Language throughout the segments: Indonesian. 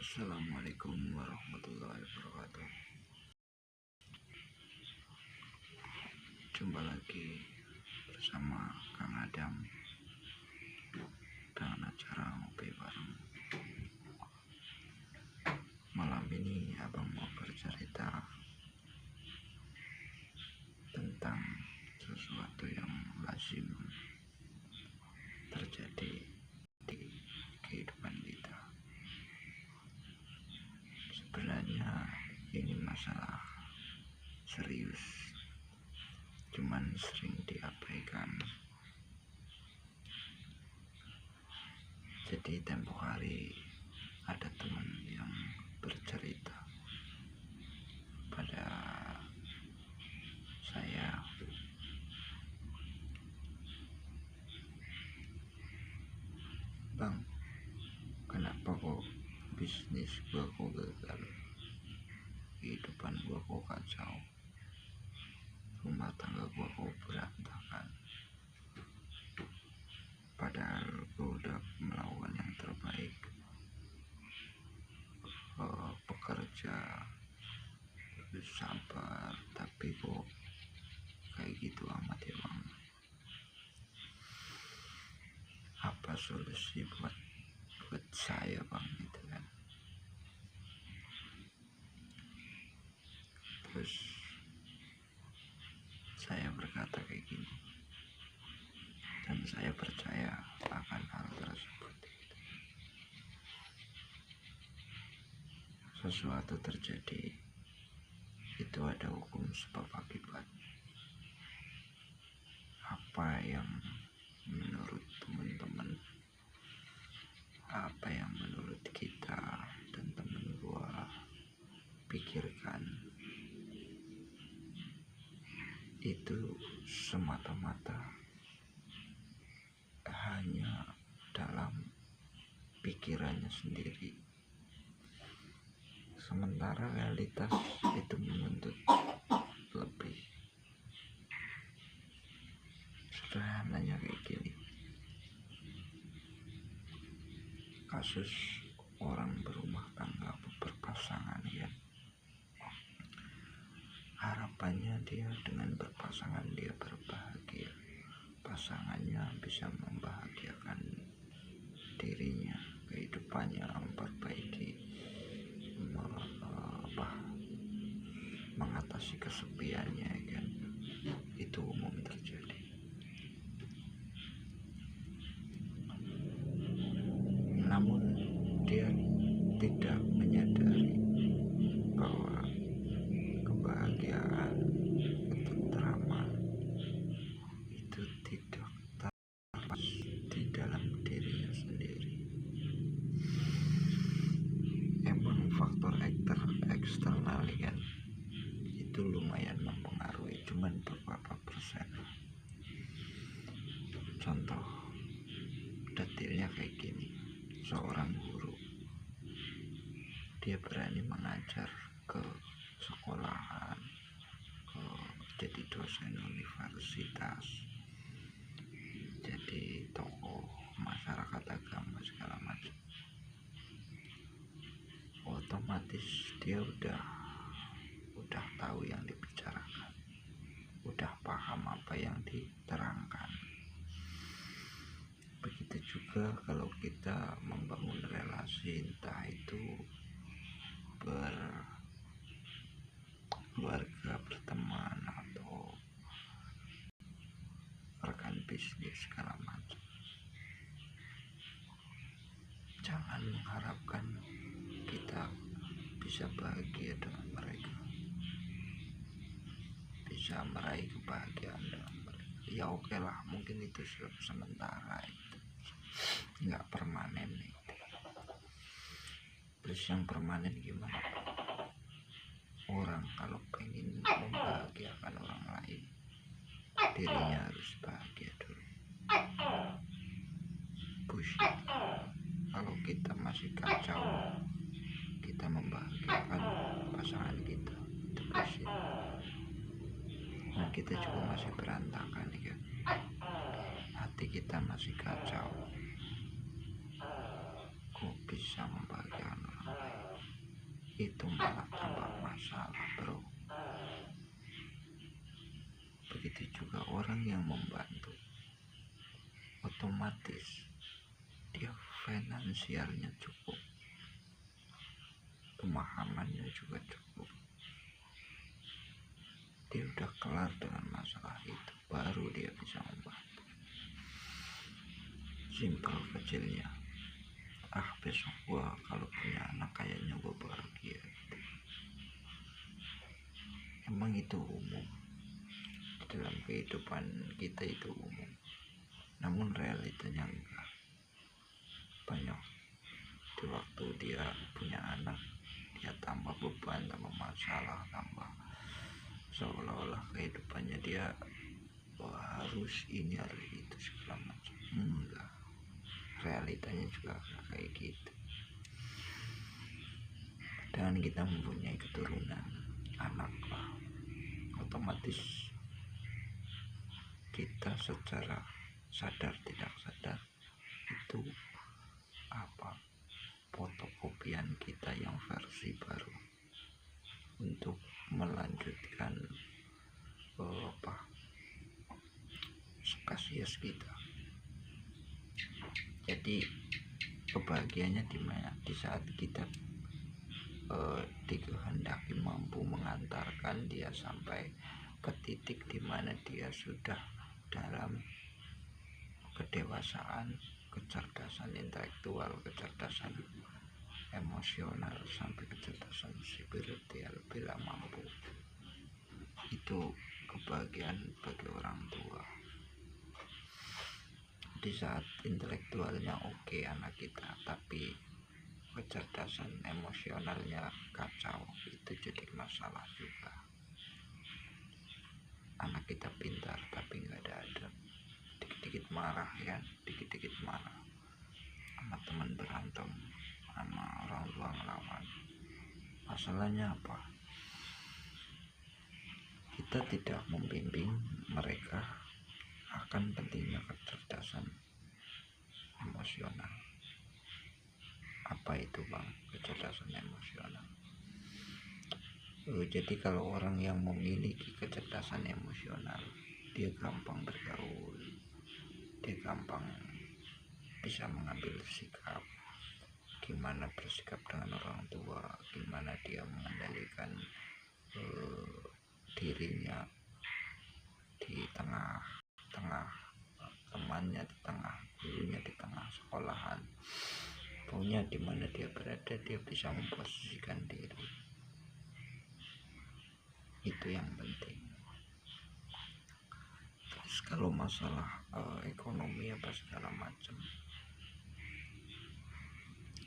Assalamualaikum warahmatullahi wabarakatuh. Jumpa lagi bersama Kang Adam dengan acara ngopi bareng. Malam ini abang mau bercerita tentang sesuatu yang lazim terjadi di kehidupan kita. Sebenarnya ini masalah serius, cuman sering diabaikan. Jadi tempo hari ada teman yang bercerita pada saya, "Bang, kenapa kok bisnis gua kok gagal, kehidupan gua kok kacau, rumah tangga gua kok berantakan, padahal gua udah melakukan yang terbaik, bekerja, sabar, tapi kok kayak gitu amat ya bang. Apa solusi buat saya bang?" Gitu kan. Terus saya berkata kayak gini, dan saya percaya akan hal tersebut. Sesuatu terjadi itu ada hukum sebab akibat. Apa yang menurut teman-teman, apa yang menurut kita dan temen gua pikirkan, itu semata-mata hanya dalam pikirannya sendiri. Sementara realitas itu menuntut lebih. Sederhananya kayak gini, kasus orang berumah tangga berpasangan ya, harapannya dia dengan berpasangan dia berbahagia, pasangannya bisa membahagiakan dirinya, kehidupannya memperbaiki, mengatasi kesepiannya kan. Itu umum terjadi. Namun dia tidak menyadari bahwa kebahagiaan, ketentraman itu tidak terlepas di dalam dirinya sendiri. Emang faktor eksternal kan, itu lumayan mempengaruhi, cuman beberapa persen. Contoh detailnya kayak gini, seorang guru, dia berani mengajar ke sekolahan, jadi dosen universitas, jadi tokoh masyarakat agama segala macam. Otomatis dia udah tahu yang dibicarakan, udah paham apa yang diterangkan. Begitu juga kalau kita membangun relasi, entah itu berkeluarga, berteman, atau rekan bisnis segala macam. Jangan mengharapkan kita bisa bahagia dengan mereka, bisa meraih kebahagiaan dengan mereka. Ya oke lah, mungkin itu sementara, itu nggak permanen itu. Terus yang permanen gimana? Orang kalau pengen membahagiakan orang lain, dirinya harus bahagia dulu. Bullshit. Kalau kita masih kacau, kita membahagiakan pasangan kita, itu bullshit. Nah, kita juga masih berantakan ya, hati kita masih kacau, kok bisa membahagiakan orang lain? itu malah tambah masalah, bro. Begitu juga orang yang membantu, otomatis dia finansialnya cukup, pemahamannya juga cukup, dia udah kelar dengan masalah itu, baru dia bisa membantu. Simpel kecilnya, besok gua kalau punya anak kayaknya gua bahagia. Emang itu umum, dalam kehidupan kita itu umum, namun realitanya enggak. Banyak di waktu dia punya anak, dia tambah beban, tambah masalah, tambah seolah-olah kehidupannya dia harus ini harus itu segala macam. Enggak, realitanya juga kayak gitu. Dan kita mempunyai keturunan anak lah, otomatis kita secara sadar tidak sadar itu fotokopian kita yang versi baru untuk melanjutkan spesies kita. Jadi kebahagiaannya di mana? Di saat kita dikehendaki mampu mengantarkan dia sampai ke titik di mana dia sudah dalam kedewasaan, kecerdasan intelektual, kecerdasan emosional, sampai kecerdasan spiritual bila mampu. Itu kebahagiaan bagi orang tua. Di saat intelektualnya oke anak kita, tapi kecerdasan emosionalnya kacau, itu jadi masalah juga. Anak kita pintar tapi nggak ada adab, dikit-dikit marah ya, dikit-dikit marah sama teman berantem, sama orang tua ngelawan. Masalahnya apa? Kita tidak membimbing mereka akan pentingnya kecerdasan emosional. Apa itu bang, kecerdasan emosional? Jadi kalau orang yang memiliki kecerdasan emosional, dia gampang bergaul, dia gampang bisa mengambil sikap, gimana bersikap dengan orang tua, gimana dia mengendalikan dirinya di tengah temannya, di tengah gurunya, di tengah sekolahan. Pokoknya di mana dia berada dia bisa memposisikan diri. Itu yang penting. Terus kalau masalah ekonomi apa segala macam,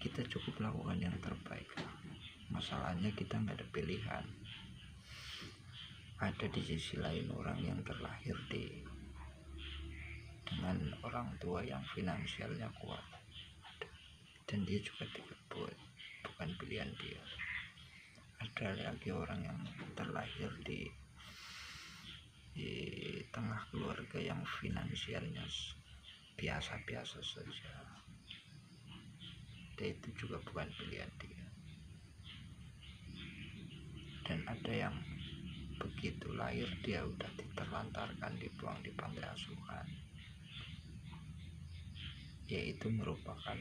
kita cukup lakukan yang terbaik. Masalahnya kita nggak ada pilihan. Ada di sisi lain orang yang terlahir dengan orang tua yang finansialnya kuat, dan dia juga tidak bukan pilihan dia. Ada lagi orang yang terlahir di tengah keluarga yang finansialnya biasa-biasa saja, dan itu juga bukan pilihan dia. Dan ada yang begitu lahir dia udah diterlantarkan, dibuang di panti asuhan. Yaitu merupakan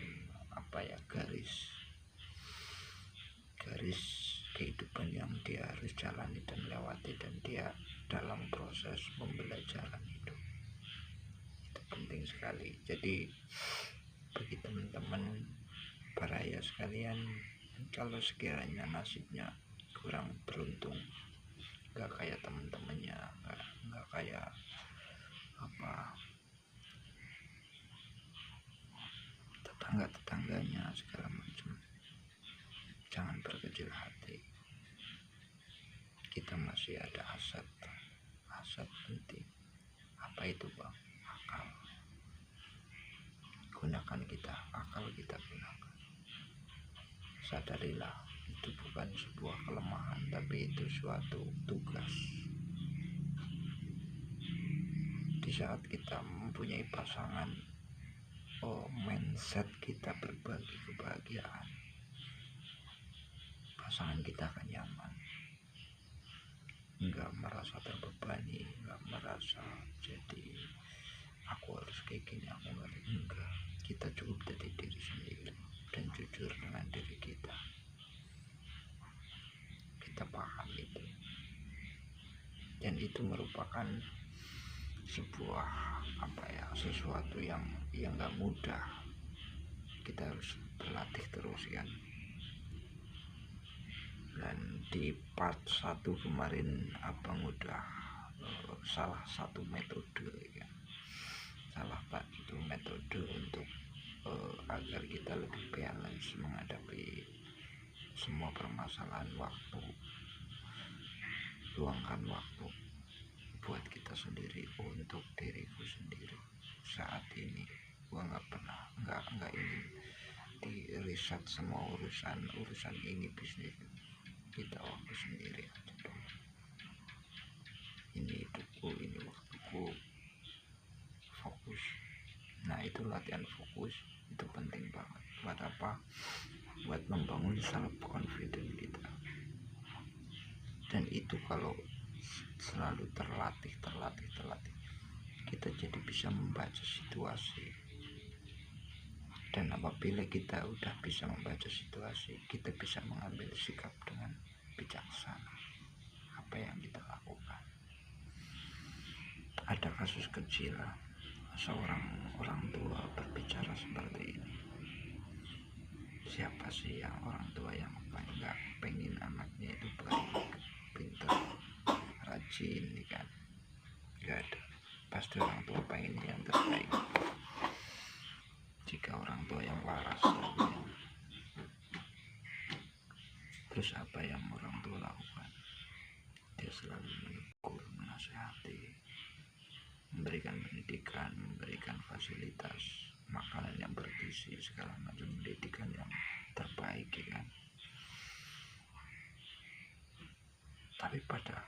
garis kehidupan yang dia harus jalani dan lewati, dan dia dalam proses pembelajaran hidup. Itu penting sekali. Jadi bagi teman-teman para ayah sekalian, kalau sekiranya nasibnya kurang beruntung, nggak kayak teman-temannya, nggak kayak tetangga-tetangganya segala macam, jangan berkecil hati. Kita masih ada aset penting. Apa itu bang? Akal. Gunakan akal kita gunakan. Sadarilah itu bukan sebuah kelemahan, tapi itu suatu tugas. Di saat kita mempunyai pasangan, mindset kita berbagi kebahagiaan, pasangan kita akan nyaman, nggak merasa terbebani, nggak merasa jadi aku harus kayak gini, aku enggak. Kita cukup jadi diri sendiri dan jujur dengan diri kita paham itu, dan itu merupakan sebuah sesuatu yang nggak mudah. Kita harus berlatih terus kan. Dan di part 1 kemarin abang udah salah satu metode ya, salah satu metode untuk agar kita lebih balance menghadapi semua permasalahan waktu. Luangkan waktu buat kita sendiri, untuk diriku sendiri. Saat ini gua nggak ingin di riset semua urusan ini bisnis. Kita waktu sendiri aja dulu. Ini hidupku, ini waktuku, fokus. Nah itu latihan fokus itu penting banget. Buat apa? Buat membangun self confidence kita. Dan itu kalau selalu terlatih, kita jadi bisa membaca situasi. Dan apabila kita udah bisa membaca situasi, kita bisa mengambil sikap dengan bijaksana apa yang kita lakukan. Ada kasus kecil, seorang orang tua berbicara seperti ini. Siapa sih yang orang tua yang nggak pengen anaknya itu baik, pintar, rajin kan? Gak ada. Pasti orang tua pengen yang terbaik. Jika orang tua yang waras, terus apa yang orang tua lakukan? Dia selalu menegur, menasihati, memberikan pendidikan, memberikan fasilitas, makanan yang bergizi, segala macam pendidikan yang terbaik kan. Tapi pada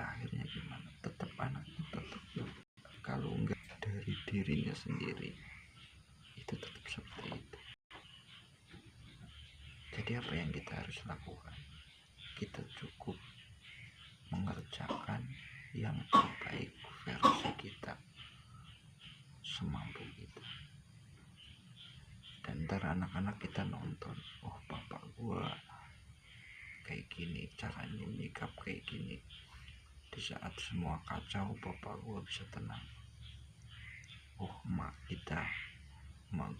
akhirnya gimana? Tetap anaknya kalau enggak dari dirinya sendiri itu tetap seperti itu. Jadi apa yang kita harus lakukan? Kita cukup mengerjakan yang terbaik versi kita semampu kita. Dan ntar anak-anak kita nonton, oh bapak gua kayak gini, caranya nyikap kayak gini. Di saat semua kacau, bapak gua bisa tenang. Oh emak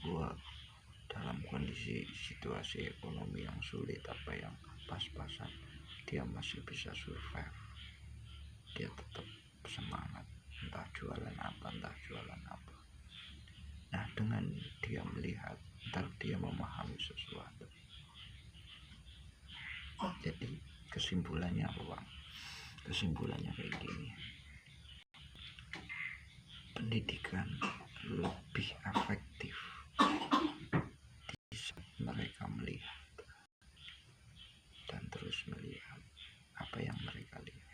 gua dalam kondisi situasi ekonomi yang sulit, apa yang pas-pasan, dia masih bisa survive. Dia tetap semangat, entah jualan apa. Nah dengan dia melihat, ntar dia memahami sesuatu. Jadi kesimpulannya apa Bang? Kesimpulannya kayak gini, pendidikan lebih efektif di saat mereka melihat dan terus melihat apa yang mereka lihat.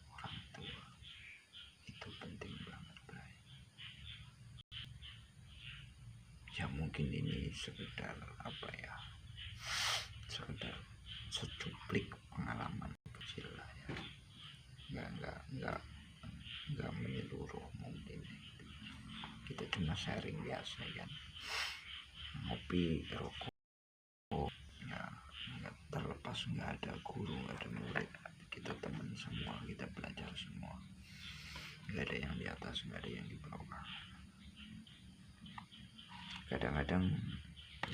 Orang tua itu penting banget guys. Ya mungkin ini sekedar sekedar secuplik pengalaman kecil lah ya, nggak menyeluruh. Mungkin kita cuma sharing biasa kan, ngopi, rokok, nggak terlepas, nggak ada guru, nggak ada murid, kita teman semua, kita belajar semua, nggak ada yang di atas, nggak ada yang di bawah. Kadang-kadang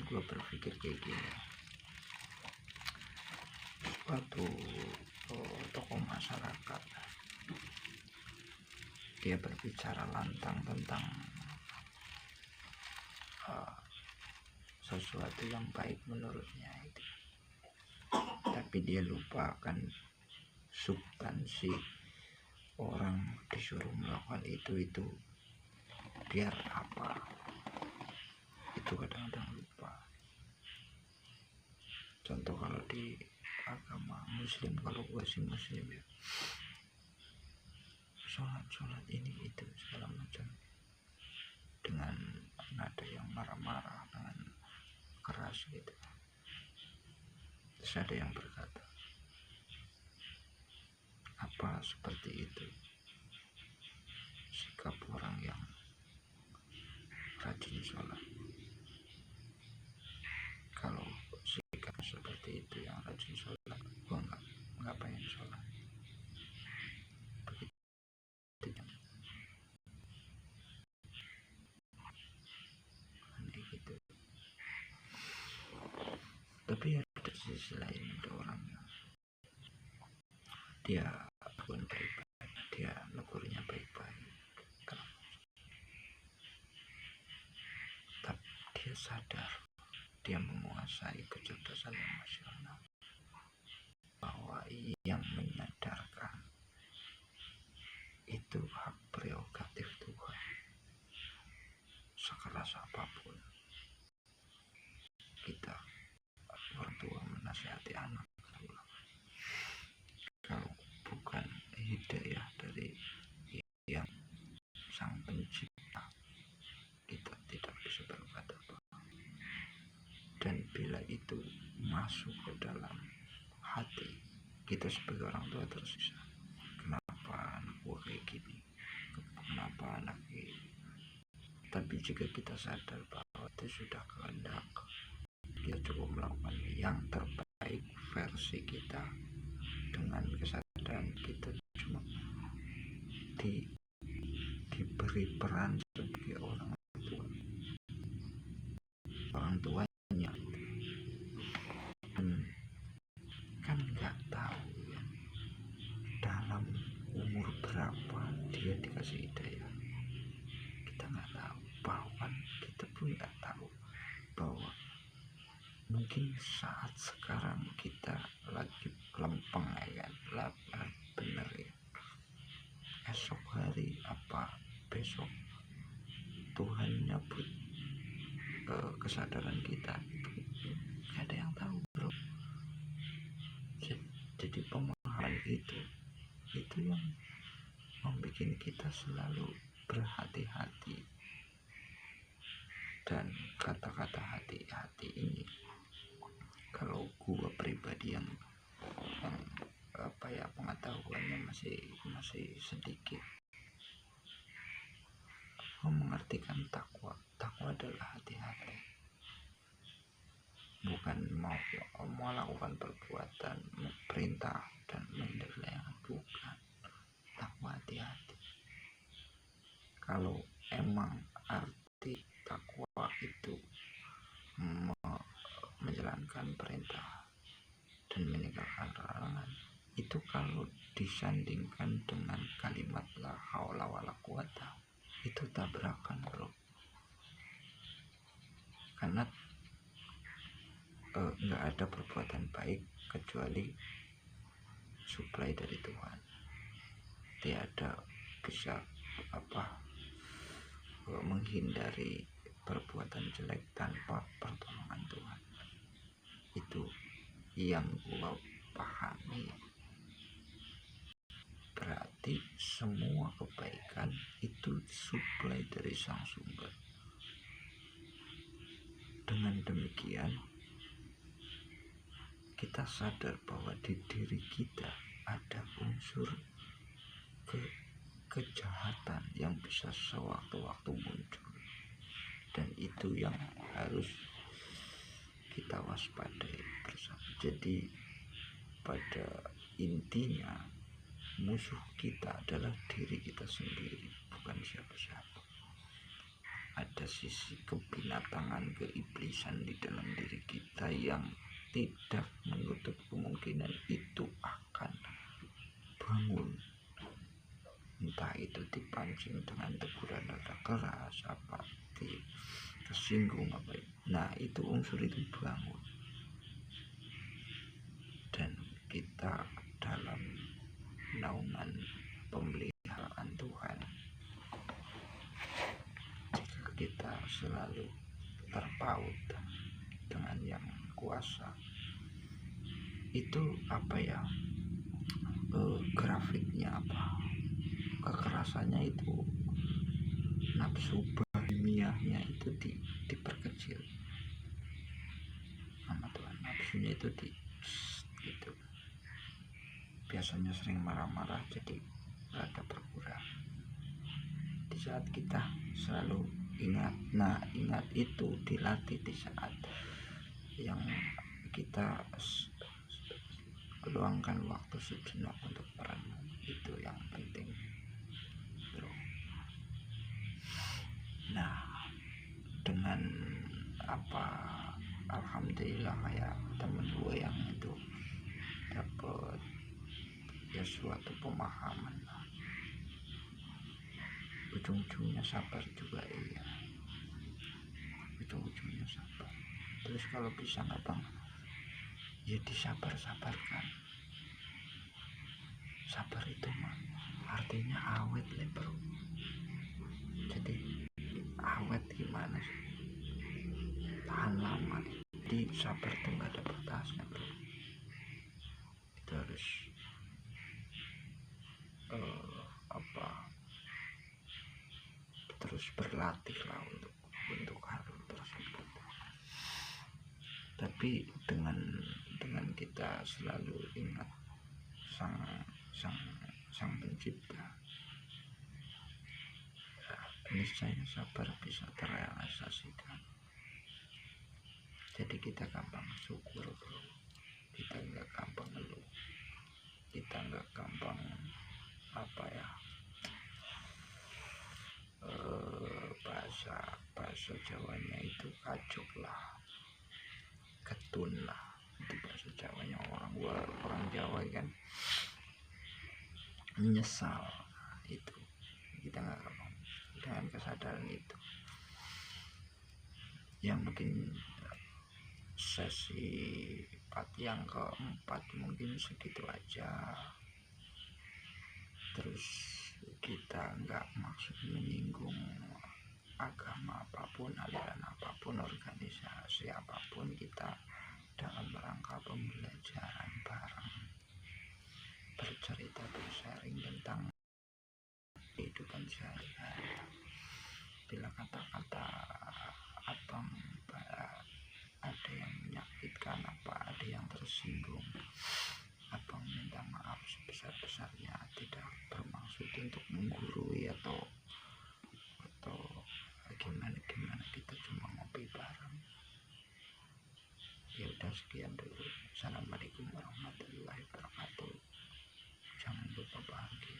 gue berpikir kayak gini, suatu tokoh masyarakat dia berbicara lantang tentang sesuatu yang baik menurutnya itu, tapi dia lupakan substansi. Orang disuruh melakukan itu biar apa, itu kadang-kadang lupa. Contoh kalau di agama muslim, kalau gue sih muslim ya, sholat ini itu segala macam dengan nada yang marah-marah, dengan keras gitu, Terus ada yang berkata, apa seperti itu sikap orang yang rajin sholat? Kalau sikap seperti itu yang rajin sholat, gua nggak pengen sholat. Begitu aneh gitu. Tapi ada sisi lain, ada orang yang dia pun baik-baik, dia negurnya baik-baik, tapi dia sadar, dia menguasai kecerdasan emosional, bahwa yang menyadarkan itu hak prerogatif Tuhan. Sekeras apapun kita orang tua menasihati anak, kalau bukan hidayah dari yang sang pencipta, kita tidak bisa berbuat apa. Dan bila itu masuk ke dalam hati kita sebagai orang tua, tersiksa. Kenapa anak gua kayak gini, kenapa anak ini? Tapi jika kita sadar bahwa itu sudah kehendak, kita cukup melakukan yang terbaik versi kita dengan kesadaran kita cuma diberi peran sebagai orang tuanya, dan kan nggak tahu ya dalam umur berapa dia dikasih hidayah. Kita nggak tahu, bahkan kita pun nggak tahu bahwa mungkin saat sekarang kita lagi lempeng ya kan, bener ya, esok hari apa besok Tuhan nyabut kesadaran kita, itu gak ada yang tahu bro. Jadi pemahaman itu yang membuat kita selalu berhati-hati. Dan kata-kata hati-hati ini, kalau gua pribadi yang pengetahuannya masih sedikit, mengartikan takwa adalah hati-hati, bukan mau melakukan perbuatan perintah dan menghindari larangan, bukan. Takwa hati-hati. Kalau emang arti takwa itu menjalankan perintah dan meninggalkan larangan, itu kalau disandingkan dengan kalimat la haula wala quwata, itu tabrakan bro. Karena nggak ada perbuatan baik kecuali supply dari Tuhan. Tiada bisa menghindari perbuatan jelek tanpa pertolongan Tuhan. Itu yang gua pahami. Berarti semua kebaikan itu supply dari sang sumber. Dengan demikian kita sadar bahwa di diri kita ada unsur kejahatan yang bisa sewaktu-waktu muncul, dan itu yang harus kita waspadai bersama. Jadi pada intinya musuh kita adalah diri kita sendiri, bukan siapa-siapa. Ada sisi kebinatangan, keiblisan di dalam diri kita yang tidak menutup kemungkinan itu akan bangun, entah itu dipancing dengan teguran nada keras, apa tersinggung apa. Nah itu unsur itu bangun, dan kita dalam naungan pemeliharaan Tuhan, jika kita selalu terpaut dengan yang kuasa, itu grafiknya kekerasannya itu, nafsu bahimiahnya itu diperkecil sama Tuhan, nafsunya itu gitu. Biasanya sering marah-marah jadi rada berkurang di saat kita selalu ingat. Nah, ingat itu dilatih di saat yang kita luangkan waktu sejenak untuk merenung. Itu yang penting, bro. Nah, dengan alhamdulillah kayak temen gue yang itu dapet ya suatu pemahaman lah. Ujung-ujungnya sabar juga, iya, ujung-ujungnya sabar. Terus kalau bisa nggak bang, ya disabar-sabarkan. Sabar itu mah artinya awet lah, bro. Jadi awet gimana sih, tahan lama. Jadi sabar itu nggak ada batasnya, bro. Itu harus terus berlatih lah untuk hal tersebut. Tapi dengan kita selalu ingat sang pencipta, niscaya sabar bisa terrealisasikan. Jadi kita gampang syukur, bro. Kita nggak gampang ngeluh, kita nggak gampang bahasa Jawanya itu kajuk lah, ketun lah, itu bahasa Jawanya orang Jawa kan, menyesal. Itu kita nggak gampang. Dengan kesadaran itu yang mungkin sesi yang keempat mungkin segitu aja. Terus kita nggak maksud menyinggung agama apapun, aliran apapun, organisasi apapun. Kita dalam rangka pembelajaran bareng, bercerita, bersharing tentang kehidupan sehari-hari. Bila kata-kata abang ada yang menyakitkan, ada yang tersinggung, abang minta maaf sebesar-besarnya. Tidak bermaksud untuk menggurui atau gimana, kita cuma ngopi bareng. Ya udah, sekian dulu. Assalamualaikum warahmatullahi wabarakatuh. Jangan lupa bahagia.